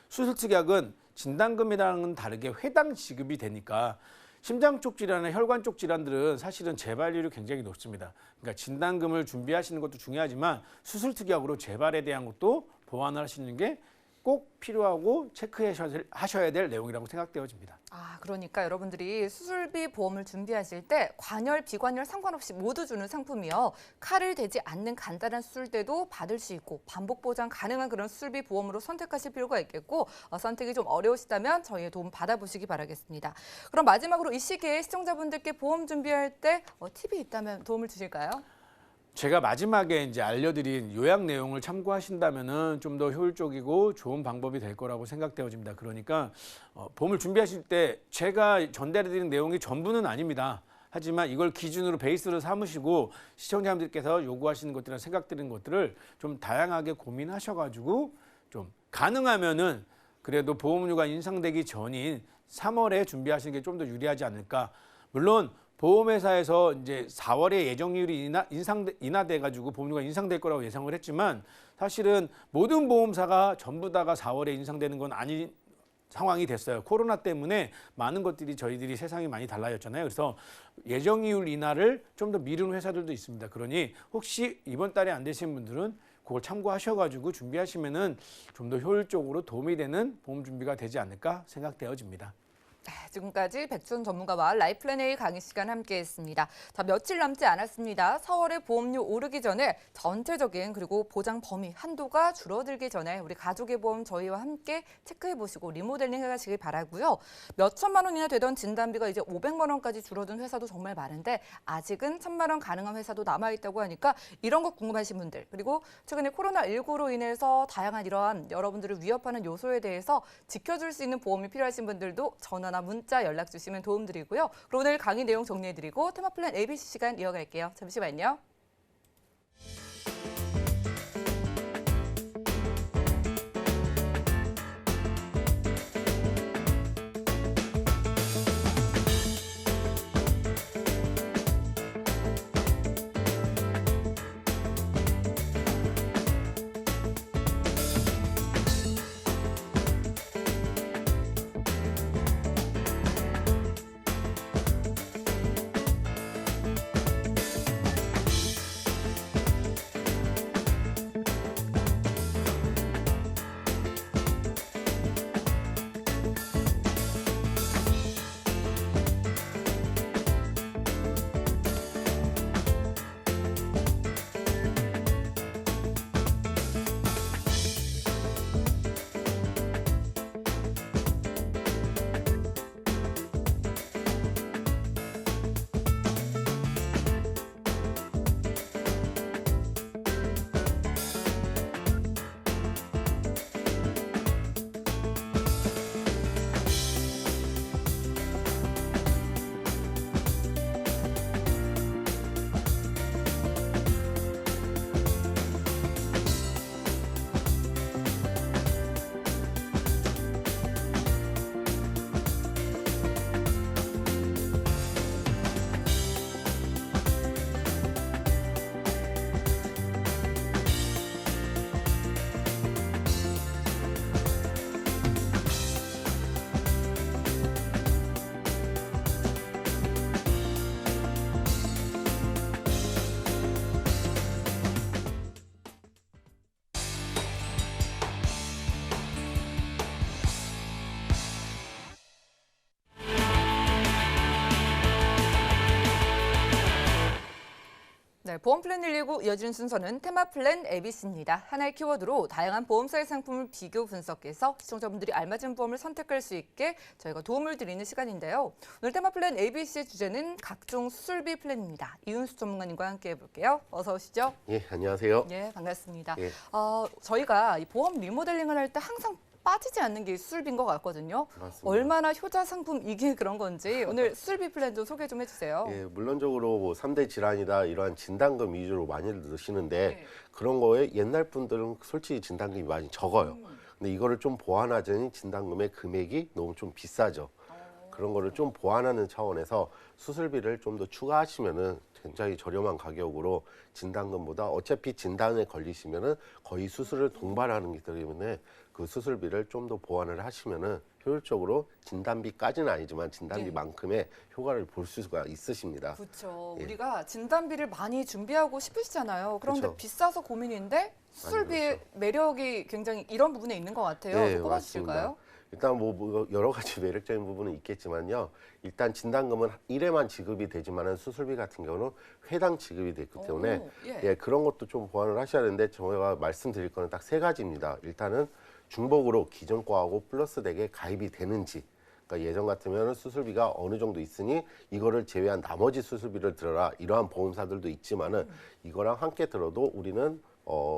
수술 특약은 진단금이랑은 다르게 회당 지급이 되니까 심장 쪽 질환이나 혈관 쪽 질환들은 사실은 재발률이 굉장히 높습니다. 그러니까 진단금을 준비하시는 것도 중요하지만 수술 특약으로 재발에 대한 것도 보완을 하시는 게 꼭 필요하고 체크하셔야 될 내용이라고 생각되어집니다. 그러니까 여러분들이 수술비 보험을 준비하실 때 관열, 비관열 상관없이 모두 주는 상품이요. 칼을 대지 않는 간단한 수술 때도 받을 수 있고 반복 보장 가능한 그런 수술비 보험으로 선택하실 필요가 있겠고 선택이 좀 어려우시다면 저희의 도움 받아보시기 바라겠습니다. 그럼 마지막으로 이 시기에 시청자분들께 보험 준비할 때 팁이 있다면 도움을 주실까요? 제가 마지막에 이제 알려드린 요약 내용을 참고하신다면은 좀 더 효율적이고 좋은 방법이 될 거라고 생각되어집니다. 그러니까 보험을 준비하실 때 제가 전달해드린 내용이 전부는 아닙니다. 하지만 이걸 기준으로 베이스로 삼으시고 시청자분들께서 요구하시는 것들이나 생각드리는 것들을 좀 다양하게 고민하셔가지고 좀 가능하면은 그래도 보험료가 인상되기 전인 3월에 준비하시는 게 좀 더 유리하지 않을까. 물론 보험회사에서 이제 4월에 예정률이 인하돼가지고 보험료가 인상될 거라고 예상을 했지만 사실은 모든 보험사가 전부 다가 4월에 인상되는 건 아닌 상황이 됐어요. 코로나 때문에 많은 것들이 저희들이 세상이 많이 달라졌잖아요. 그래서 예정이율 인하를 좀 더 미루는 회사들도 있습니다. 그러니 혹시 이번 달에 안 되신 분들은 그걸 참고하셔가지고 준비하시면은 좀 더 효율적으로 도움이 되는 보험 준비가 되지 않을까 생각되어집니다. 지금까지 백준 전문가와 라이플랜 A 강의 시간 함께했습니다. 자, 며칠 남지 않았습니다. 4월에 보험료 오르기 전에 전체적인 그리고 보장 범위 한도가 줄어들기 전에 우리 가족의 보험 저희와 함께 체크해보시고 리모델링 해가시길 바라고요. 몇 천만 원이나 되던 진단비가 이제 500만 원까지 줄어든 회사도 정말 많은데 아직은 1,000만 원 가능한 회사도 남아있다고 하니까 이런 거 궁금하신 분들 그리고 최근에 코로나19로 인해서 다양한 이러한 여러분들을 위협하는 요소에 대해서 지켜줄 수 있는 보험이 필요하신 분들도 전화나 문자 연락 주시면 도움드리고요. 그럼 오늘 강의 내용 정리해드리고 테마플랜 ABC 시간 이어갈게요. 잠시만요. 네, 보험 플랜 119 이어지는 순서는 테마플랜 ABC입니다. 하나의 키워드로 다양한 보험사의 상품을 비교 분석해서 시청자분들이 알맞은 보험을 선택할 수 있게 저희가 도움을 드리는 시간인데요. 오늘 테마플랜 ABC의 주제는 각종 수술비 플랜입니다. 이윤수 전문가님과 함께 해볼게요. 어서 오시죠. 예, 안녕하세요. 예, 반갑습니다. 예. 저희가 이 보험 리모델링을 할 때 항상 빠지지 않는 게 수술비인 것 같거든요. 맞습니다. 얼마나 효자 상품이기에 그런 건지 오늘 수술비 플랜 좀 소개 좀 해주세요. 예, 물론적으로 뭐 3대 질환이다 이러한 진단금 위주로 많이들 넣으시는데 네. 그런 거에 옛날 분들은 솔직히 진단금이 많이 적어요. 근데 이거를 좀 보완하자니 진단금의 금액이 너무 좀 비싸죠. 그런 거를 좀 보완하는 차원에서 수술비를 좀 더 추가하시면은 굉장히 저렴한 가격으로 진단금보다 어차피 진단에 걸리시면은 거의 수술을 동반하는 게 때문에 그 수술비를 좀 더 보완을 하시면은 효율적으로 진단비까지는 아니지만 진단비만큼의 효과를 볼 수가 있으십니다. 그렇죠. 예. 우리가 진단비를 많이 준비하고 싶으시잖아요. 그런데 그쵸. 비싸서 고민인데 수술비의 그렇죠. 매력이 굉장히 이런 부분에 있는 것 같아요. 네, 좀 꼽아주실까요? 일단 뭐 여러 가지 매력적인 부분은 있겠지만요. 일단 진단금은 1회만 지급이 되지만은 수술비 같은 경우는 회당 지급이 됐기 때문에 오, 예. 예, 그런 것도 좀 보완을 하셔야 되는데 저희가 말씀드릴 거는 딱 세 가지입니다. 일단은 중복으로 기존 거하고 플러스 덱에 가입이 되는지. 그러니까 예전 같으면 수술비가 어느 정도 있으니 이거를 제외한 나머지 수술비를 들어라 이러한 보험사들도 있지만은 이거랑 함께 들어도 우리는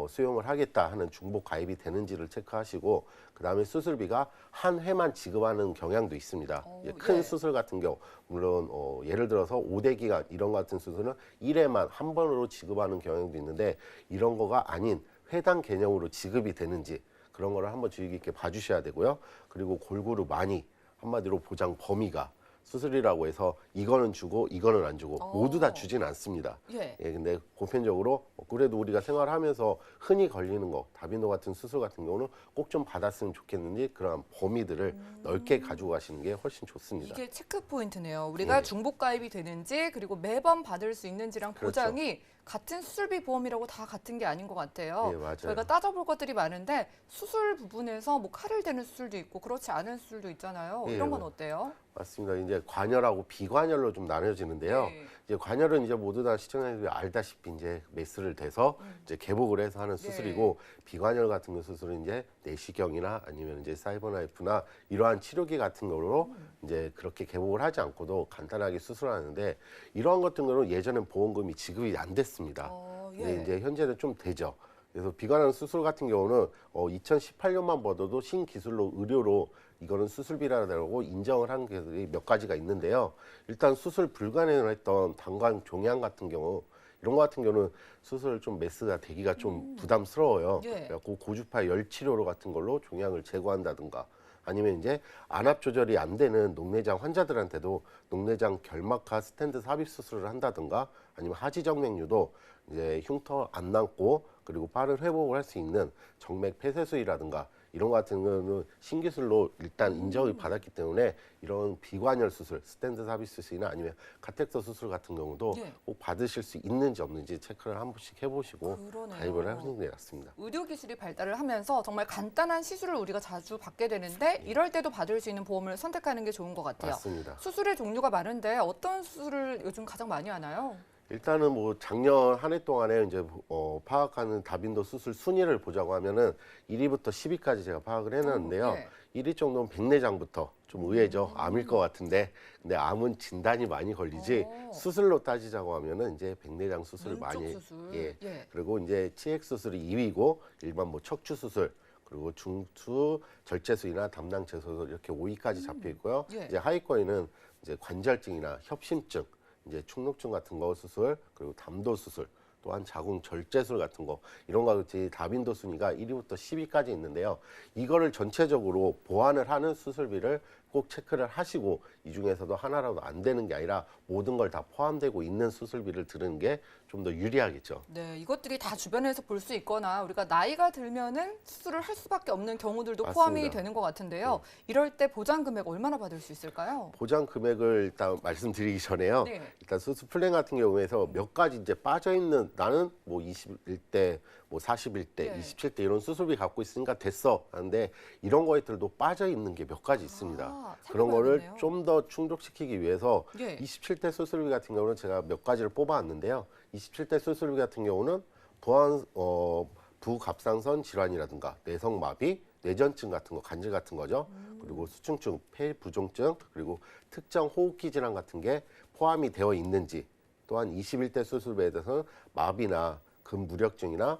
수용을 하겠다 하는 중복 가입이 되는지를 체크하시고 그다음에 수술비가 한 회만 지급하는 경향도 있습니다. 큰 예. 수술 같은 경우 물론 예를 들어서 5대 기간 이런 거 같은 수술은 1회만 한 번으로 지급하는 경향도 있는데 이런 거가 아닌 회당 개념으로 지급이 되는지 그런 거를 한번 주의 깊게 봐주셔야 되고요. 그리고 골고루 많이 한마디로 보장 범위가 수술이라고 해서 이거는 주고 이거는 안 주고 모두 다 주진 않습니다. 예. 근데 보편적으로 그래도 우리가 생활하면서 흔히 걸리는 거, 다빈도 같은 수술 같은 경우는 꼭 좀 받았으면 좋겠는지 그런 범위들을 넓게 가지고 가시는 게 훨씬 좋습니다. 이게 체크 포인트네요. 우리가 네. 중복 가입이 되는지 그리고 매번 받을 수 있는지랑 그렇죠. 보장이 같은 수술비 보험이라고 다 같은 게 아닌 것 같아요. 네, 맞아요. 저희가 따져볼 것들이 많은데 수술 부분에서 뭐 칼을 대는 수술도 있고 그렇지 않은 수술도 있잖아요. 네, 이런 건 어때요? 맞습니다. 이제 관열하고 비관열로 좀 나눠지는데요. 네. 이제 관열은 이제 모두 다 시청자들이 알다시피 이제 메스를 대서 이제 개복을 해서 하는 수술이고 비관열 같은 거 수술은 이제 내시경이나 아니면 이제 사이버나이프나 이러한 치료기 같은 거로 이제 그렇게 개복을 하지 않고도 간단하게 수술하는데 이러한 같은 거는 예전엔 보험금이 지급이 안 됐습니다. 근데 이제 현재는 좀 되죠. 그래서 비관할 수술 같은 경우는 2018년만 보더도 신기술로 의료로 이거는 수술비라고 인정을 한 게 몇 가지가 있는데요. 일단 수술 불가능을 했던 방광 종양 같은 경우 이런 거 같은 경우는 수술 좀 메스가 되기가 좀 부담스러워요. 예. 그래갖고 고주파 열 치료로 같은 걸로 종양을 제거한다든가 아니면 이제 안압 조절이 안 되는 녹내장 환자들한테도 녹내장 결막하 스텐드 삽입 수술을 한다든가 아니면 하지정맥류도 이제 흉터 안 남고 그리고 빠른 회복을 할 수 있는 정맥 폐쇄술이라든가 이런 거 같은 경우는 신기술로 일단 인정을 받았기 때문에 이런 비관열 수술, 스텐드 삽입 수술이나 아니면 카텍터 수술 같은 경우도 예. 꼭 받으실 수 있는지 없는지 체크를 한 번씩 해보시고 그러네요. 가입을 하시는 게 낫습니다. 의료 기술이 발달을 하면서 정말 간단한 시술을 우리가 자주 받게 되는데 이럴 때도 받을 수 있는 보험을 선택하는 게 좋은 것 같아요. 맞습니다. 수술의 종류가 많은데 어떤 수술을 요즘 가장 많이 하나요? 일단은 뭐 작년 한 해 동안에 이제 파악하는 다빈도 수술 순위를 보자고 하면은 1위부터 10위까지 제가 파악을 해놨는데요. 네. 1위 정도는 백내장부터 좀 의외죠. 암일 것 같은데 근데 암은 진단이 많이 걸리지 수술로 따지자고 하면은 이제 백내장 수술을 눈 많이 쪽 수술. 예. 예. 그리고 이제 치액 수술이 2위고 일반 뭐 척추 수술 그리고 중추 절제술이나 담낭체 수술 이렇게 5위까지 잡혀 있고요. 예. 이제 하위권에는 이제 관절증이나 협심증 이제 축농증 같은 거 수술 그리고 담도 수술 또한 자궁 절제술 같은 거 이런 거 같이 다빈도 순위가 1위부터 10위까지 있는데요. 이거를 전체적으로 보완을 하는 수술비를 꼭 체크를 하시고 이 중에서도 하나라도 안 되는 게 아니라 모든 걸 다 포함되고 있는 수술비를 들은 게 좀 더 유리하겠죠. 네, 이것들이 다 주변에서 볼 수 있거나 우리가 나이가 들면은 수술을 할 수밖에 없는 경우들도 포함이 맞습니다. 되는 것 같은데요. 이럴 때 보장 금액 얼마나 받을 수 있을까요? 보장 금액을 일단 말씀드리기 전에요. 네. 일단 수술 플랜 같은 경우에서 몇 가지 이제 빠져 있는 나는 뭐 21대, 뭐 41대, 네. 27대 이런 수술비 갖고 있으니까 됐어. 하는데 이런 거에들도 빠져 있는 게 몇 가지 있습니다. 그런 거를 살펴봐야겠네요. 좀 더 충족시키기 위해서 예. 27대 수술비 같은 경우는 제가 몇 가지를 뽑아왔는데요. 27대 수술비 같은 경우는 부갑상선 질환이라든가 내성마비, 뇌전증 같은 거, 간질 같은 거죠. 그리고 수충증, 폐부종증, 그리고 특정 호흡기 질환 같은 게 포함이 되어 있는지, 또한 21대 수술비에 대해서는 마비나 근무력증이나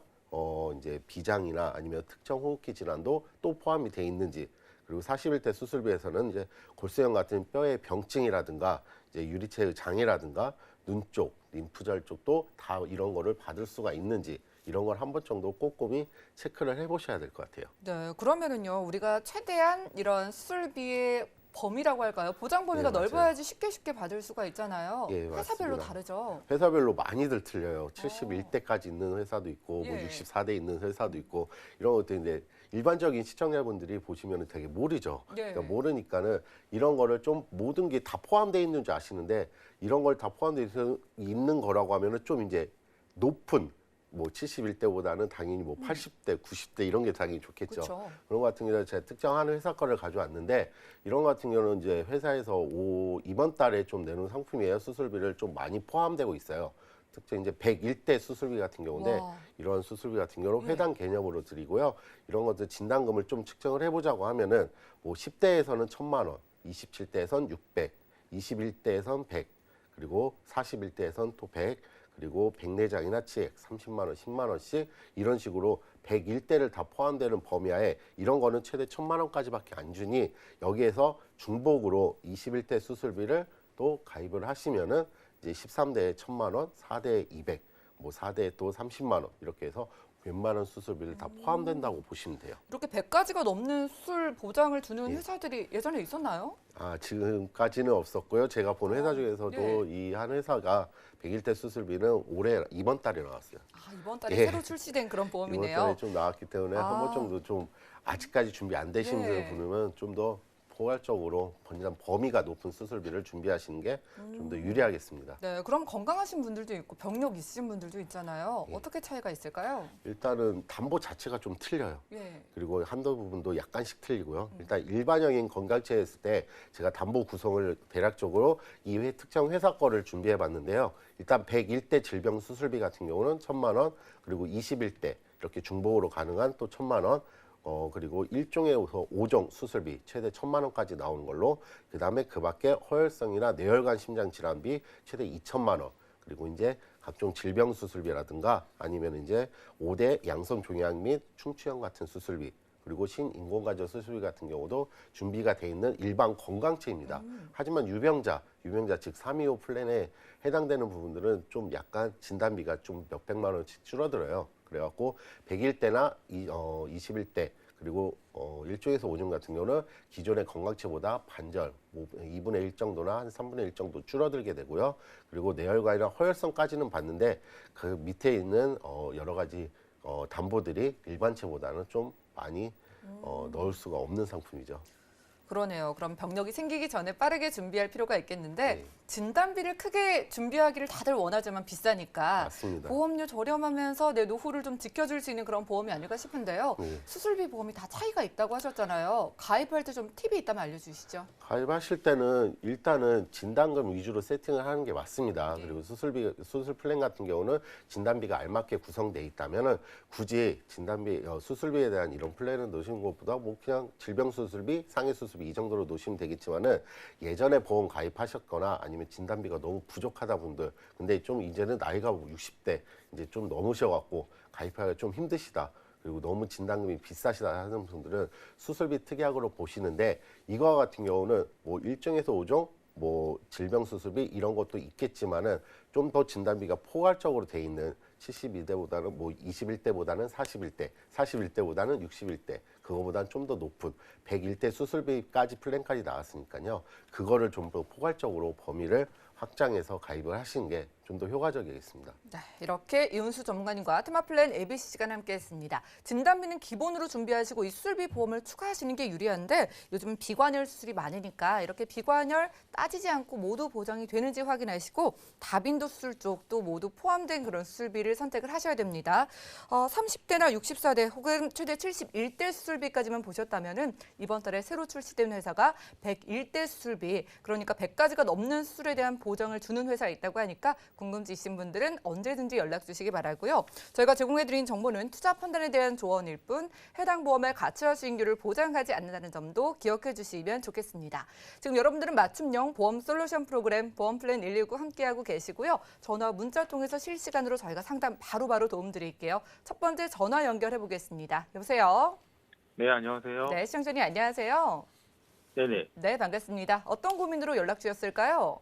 이제 비장이나 아니면 특정 호흡기 질환도 또 포함이 되어 있는지, 그리고 41대 수술비에서는 이제 골수형 같은 뼈의 병증이라든가 이제 유리체의 장애라든가 눈 쪽, 림프절 쪽도 다 이런 거를 받을 수가 있는지 이런 걸 한 번 정도 꼼꼼히 체크를 해보셔야 될 것 같아요. 네, 그러면은요, 우리가 최대한 이런 수술비의 범위라고 할까요? 보장 범위가 네, 맞아요. 넓어야지 쉽게 받을 수가 있잖아요. 예, 회사별로 맞습니다. 다르죠. 회사별로 많이들 틀려요. 71대까지 있는 회사도 있고, 뭐 예. 64대 있는 회사도 있고, 이런 것들인데 일반적인 시청자분들이 보시면 되게 모르죠. 예. 그러니까 모르니까는 이런 거를 좀 모든 게 다 포함되어 있는 줄 아시는데 이런 걸 다 포함되어 있는 거라고 하면은 좀 이제 높은 뭐 71대보다는 당연히 뭐 80대, 90대 이런 게 당연히 좋겠죠. 그렇죠. 그런 것 같은 경우는 제가 특정한 회사 거를 가져왔는데 이런 것 같은 경우는 이제 회사에서 이번 달에 좀 내놓은 상품이에요. 수술비를 좀 많이 포함되고 있어요. 특히 이제 101대 수술비 같은 경우인데 와. 이런 수술비 같은 경우는 예. 회당 개념으로 드리고요. 이런 것들 진단금을 좀 측정을 해보자고 하면은 뭐 10대에서는 1,000만 원, 27대에선 600, 21대에선 100, 그리고 41대에선 또 100, 그리고 백내장이나 치액 30만 원, 10만 원씩 이런 식으로 101대를 다 포함되는 범위하에 이런 거는 최대 1,000만 원까지밖에 안 주니 여기에서 중복으로 21대 수술비를 또 가입을 하시면은 이제 13대에 1,000만 원, 4대에 200, 뭐 4대에 또 30만 원 이렇게 해서 웬만한 수술비를 다 포함된다고 보시면 돼요. 이렇게 100가지가 넘는 수술 보장을 주는 회사들이 예전에 있었나요? 지금까지는 없었고요. 제가 본 회사 중에서도 네. 이 한 회사가 100일대 수술비는 올해 이번 달에 나왔어요. 이번 달에 예. 새로 출시된 그런 이번 보험이네요. 달에 좀 나왔기 때문에 한 번 정도 좀 아직까지 준비 안 되신 네. 분은 좀 더 포괄적으로 범위가 높은 수술비를 준비하시는 게 좀 더 유리하겠습니다. 네, 그럼 건강하신 분들도 있고 병력 있으신 분들도 있잖아요. 예. 어떻게 차이가 있을까요? 일단은 담보 자체가 좀 틀려요. 예. 그리고 한도 부분도 약간씩 틀리고요. 일단 일반형인 건강체에 했을 때 제가 담보 구성을 대략적으로 이 특정 회사 거를 준비해 봤는데요. 일단 101대 질병 수술비 같은 경우는 1,000만 원, 그리고 21대 이렇게 중복으로 가능한 또 1,000만 원, 그리고 1종에서 5종 수술비 최대 1,000만 원까지 나오는 걸로, 그다음에 그밖에 허혈성이나 뇌혈관 심장 질환비 최대 2,000만 원, 그리고 이제 각종 질병 수술비라든가 아니면 이제 5대 양성 종양 및 충추형 같은 수술비, 그리고 신인공관절 수술비 같은 경우도 준비가 돼 있는 일반 건강체입니다. 하지만 유병자 즉 325 플랜에 해당되는 부분들은 좀 약간 진단비가 좀 몇백만 원씩 줄어들어요. 그래갖고 100일대나 21대 그리고 1종에서 5종 같은 경우는 기존의 건강체보다 반절, 2분의 1 정도나 한 3분의 1 정도 줄어들게 되고요. 그리고 뇌혈관이나 허혈성까지는 봤는데 그 밑에 있는 여러 가지 담보들이 일반체보다는 좀 많이 넣을 수가 없는 상품이죠. 그러네요. 그럼 병력이 생기기 전에 빠르게 준비할 필요가 있겠는데 네. 진단비를 크게 준비하기를 다들 원하지만 비싸니까 맞습니다. 보험료 저렴하면서 내 노후를 좀 지켜줄 수 있는 그런 보험이 아닐까 싶은데요. 네. 수술비 보험이 다 차이가 있다고 하셨잖아요. 가입할 때 좀 팁이 있다면 알려주시죠. 가입하실 때는 일단은 진단금 위주로 세팅을 하는 게 맞습니다. 네. 그리고 수술 플랜 같은 경우는 진단비가 알맞게 구성돼 있다면은 굳이 수술비에 대한 이런 플랜을 넣으시는 것보다 뭐 그냥 질병 수술비, 상해 수술비 이 정도로 놓으시면 되겠지만은 예전에 보험 가입하셨거나 아니면 진단비가 너무 부족하다 분들, 근데 좀 이제는 나이가 60대 이제 좀 넘으셔갖고 가입하기가 좀 힘드시다, 그리고 너무 진단금이 비싸시다 하는 분들은 수술비 특약으로 보시는데, 이거와 같은 경우는 뭐 1종에서 5종 뭐 질병 수술비 이런 것도 있겠지만은 좀 더 진단비가 포괄적으로 돼 있는 72대보다는 뭐 21대보다는 41대, 41대보다는 61대, 그거보다는 좀 더 높은 101대 수술비까지 플랜까지 나왔으니까요. 그거를 좀 더 포괄적으로 범위를 확장해서 가입을 하시는 게 좀 더 효과적이겠습니다. 네, 이렇게 이은수 전문가님과 테마플랜 ABC 시간 함께했습니다. 진단비는 기본으로 준비하시고 이 수술비 보험을 추가하시는 게 유리한데 요즘 비관혈 수술이 많으니까 이렇게 비관혈 따지지 않고 모두 보장이 되는지 확인하시고 다빈도 수술 쪽도 모두 포함된 그런 수술비를 선택을 하셔야 됩니다. 30대나 64대 혹은 최대 71대 수술비까지만 보셨다면은 이번 달에 새로 출시된 회사가 101대 수술비, 그러니까 100가지가 넘는 수술에 대한 보장을 주는 회사에 있다고 하니까 궁금지 있으신 분들은 언제든지 연락 주시기 바라고요. 저희가 제공해드린 정보는 투자 판단에 대한 조언일 뿐 해당 보험의 가치와 수익률을 보장하지 않는다는 점도 기억해 주시면 좋겠습니다. 지금 여러분들은 맞춤형 보험 솔루션 프로그램 보험플랜 119 함께하고 계시고요. 전화 문자 통해서 실시간으로 저희가 상담 바로바로 도움드릴게요. 첫 번째 전화 연결해 보겠습니다. 여보세요? 네, 안녕하세요. 네, 시청자님 안녕하세요. 네네. 네, 반갑습니다. 어떤 고민으로 연락 주셨을까요?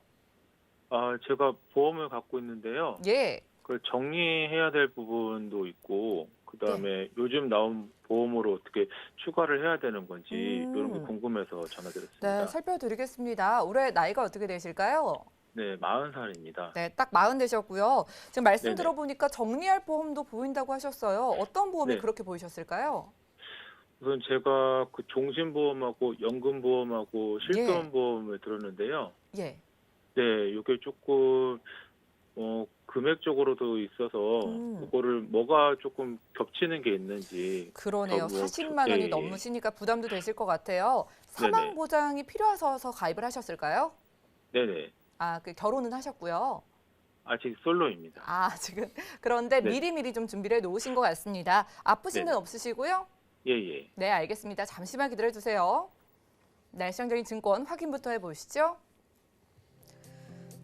제가 보험을 갖고 있는데요. 예. 그걸 정리해야 될 부분도 있고, 그다음에 요즘 나온 보험으로 어떻게 추가를 해야 되는 건지 이런 게 궁금해서 전화드렸습니다. 네, 살펴드리겠습니다. 올해 나이가 어떻게 되실까요? 네, 40살입니다. 네, 딱 40 되셨고요. 지금 말씀 네네. 들어보니까 정리할 보험도 보인다고 하셨어요. 어떤 보험이 네. 그렇게 보이셨을까요? 우선 제가 그 종신보험하고 연금보험하고 실손보험을 들었는데요. 예. 네, 이게 조금 금액적으로도 있어서 그거를 뭐가 조금 겹치는 게 있는지. 그러네요. 뭐 40만 원이 예. 넘으시니까 부담도 되실 것 같아요. 사망 네네. 보장이 필요해서 가입을 하셨을까요? 네네. 그 결혼은 하셨고요. 아직 솔로입니다. 지금 그런데 네. 미리미리 좀 준비를 해 놓으신 것 같습니다. 아프신 네네. 데는 없으시고요? 예예. 네, 알겠습니다. 잠시만 기다려 주세요. 네, 시장적인 증권 확인부터 해보시죠.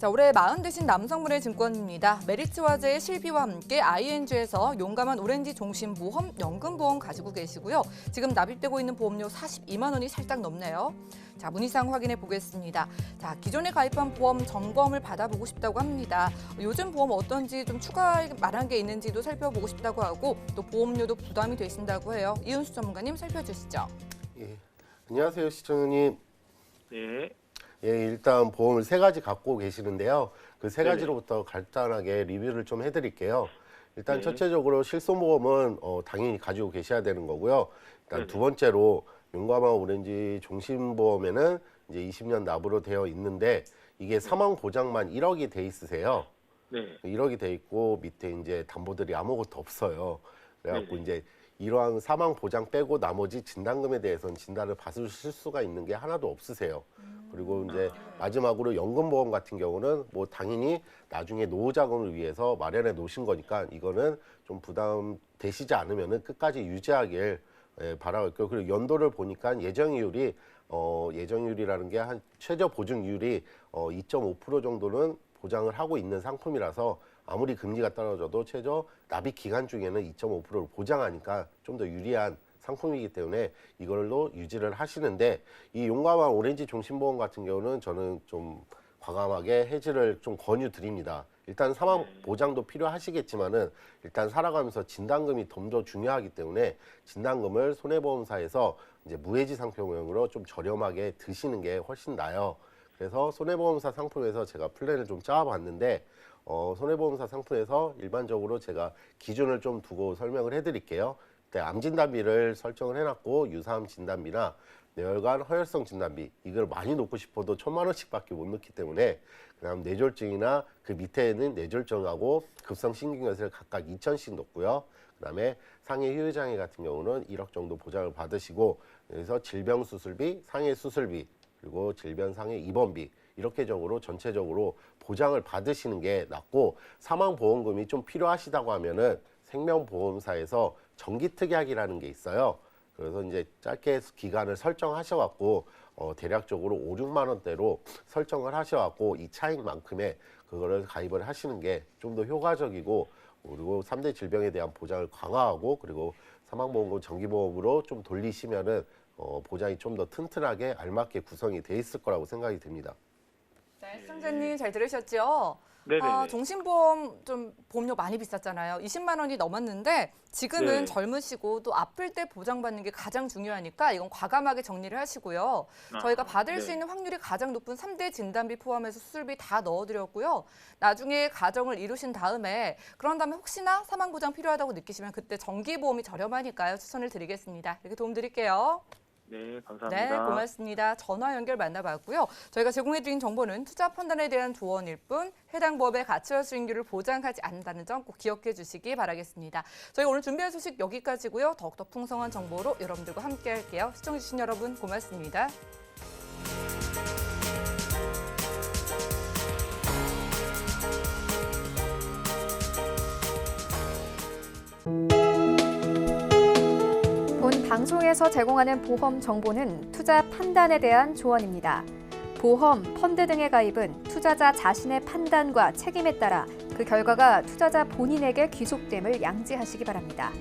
자, 올해 40 되신 남성분의 증권입니다. 메리츠화재의 실비와 함께 ING에서 용감한 오렌지 종신보험 연금보험 가지고 계시고요. 지금 납입되고 있는 보험료 42만 원이 살짝 넘네요. 자, 문의사항 확인해 보겠습니다. 자, 기존에 가입한 보험 점검을 받아보고 싶다고 합니다. 요즘 보험 어떤지 좀 추가 말한 게 있는지도 살펴보고 싶다고 하고 또 보험료도 부담이 되신다고 해요. 이은수 전문가님 살펴주시죠. 예. 안녕하세요, 시청자님. 네. 예, 일단 보험을 3가지 갖고 계시는데요. 그 세 네네. 가지로부터 간단하게 리뷰를 좀 해드릴게요. 일단 네. 첫째적으로 실손보험은 당연히 가지고 계셔야 되는 거고요. 일단 네네. 두 번째로 용감한 오렌지 종신보험에는 이제 20년 납으로 되어 있는데 이게 사망 보장만 1억이 돼 있으세요. 네. 1억이 돼 있고 밑에 이제 담보들이 아무것도 없어요. 그래갖고 네네. 이제 이러한 사망 보장 빼고 나머지 진단금에 대해서는 진단을 받으실 수가 있는 게 하나도 없으세요. 그리고 이제 마지막으로 연금보험 같은 경우는 뭐 당연히 나중에 노후 자금을 위해서 마련해 놓으신 거니까 이거는 좀 부담 되시지 않으면은 끝까지 유지하길 바라고요. 그리고 연도를 보니까 예정이율이 예정이율이라는 게 한 최저 보증이율이 2.5% 정도는 보장을 하고 있는 상품이라서 아무리 금리가 떨어져도 최저 납입 기간 중에는 2.5%를 보장하니까 좀 더 유리한 상품이기 때문에 이걸로 유지를 하시는데 이 용감한 오렌지 종신보험 같은 경우는 저는 좀 과감하게 해지를 좀 권유드립니다. 일단 사망 보장도 필요하시겠지만은 일단 살아가면서 진단금이 더 중요하기 때문에 진단금을 손해보험사에서 이제 무해지 상품형으로 좀 저렴하게 드시는 게 훨씬 나아요. 그래서 손해보험사 상품에서 제가 플랜을 좀 짜봤는데 손해보험사 상품에서 일반적으로 제가 기준을 좀 두고 설명을 해드릴게요. 암 진단비를 설정을 해놨고 유사암 진단비나 뇌혈관 허혈성 진단비 이걸 많이 놓고 싶어도 1,000만 원씩밖에 못 넣기 때문에 그다음 뇌졸중이나 그 밑에는 뇌졸중하고 급성 신경결석을 각각 2,000씩 넣고요. 그다음에 상해 후유장애 같은 경우는 1억 정도 보장을 받으시고 여기서 질병 수술비, 상해 수술비 그리고 질병 상해 입원비 이렇게 적으로 전체적으로 보장을 받으시는 게 낫고 사망보험금이 좀 필요하시다고 하면은 생명보험사에서 정기특약이라는 게 있어요. 그래서 이제 짧게 기간을 설정하셔갖고 대략적으로 5, 6만 원대로 설정을 하셔갖고 이 차익만큼의 그거를 가입을 하시는 게 좀 더 효과적이고 그리고 3대 질병에 대한 보장을 강화하고 그리고 사망보험금 정기보험으로 좀 돌리시면은 보장이 좀 더 튼튼하게 알맞게 구성이 돼 있을 거라고 생각이 듭니다. 네, 시청자님 잘 들으셨죠? 네네네. 종신보험 좀 보험료 많이 비쌌잖아요. 20만 원이 넘었는데 지금은 네. 젊으시고 또 아플 때 보장받는 게 가장 중요하니까 이건 과감하게 정리를 하시고요. 저희가 받을 수 네. 있는 확률이 가장 높은 3대 진단비 포함해서 수술비 다 넣어드렸고요. 나중에 가정을 이루신 다음에 그런 다음에 혹시나 사망보장 필요하다고 느끼시면 그때 정기보험이 저렴하니까요. 추천을 드리겠습니다. 이렇게 도움 드릴게요. 네, 감사합니다. 네, 고맙습니다. 전화 연결 만나봤고요. 저희가 제공해드린 정보는 투자 판단에 대한 조언일 뿐 해당 법의 가치와 수익률을 보장하지 않는다는 점 꼭 기억해 주시기 바라겠습니다. 저희 오늘 준비한 소식 여기까지고요. 더욱더 풍성한 정보로 여러분들과 함께할게요. 시청해주신 여러분 고맙습니다. 본 방송에서 제공하는 보험 정보는 투자 판단에 대한 조언입니다. 보험, 펀드 등의 가입은 투자자 자신의 판단과 책임에 따라 그 결과가 투자자 본인에게 귀속됨을 양지하시기 바랍니다.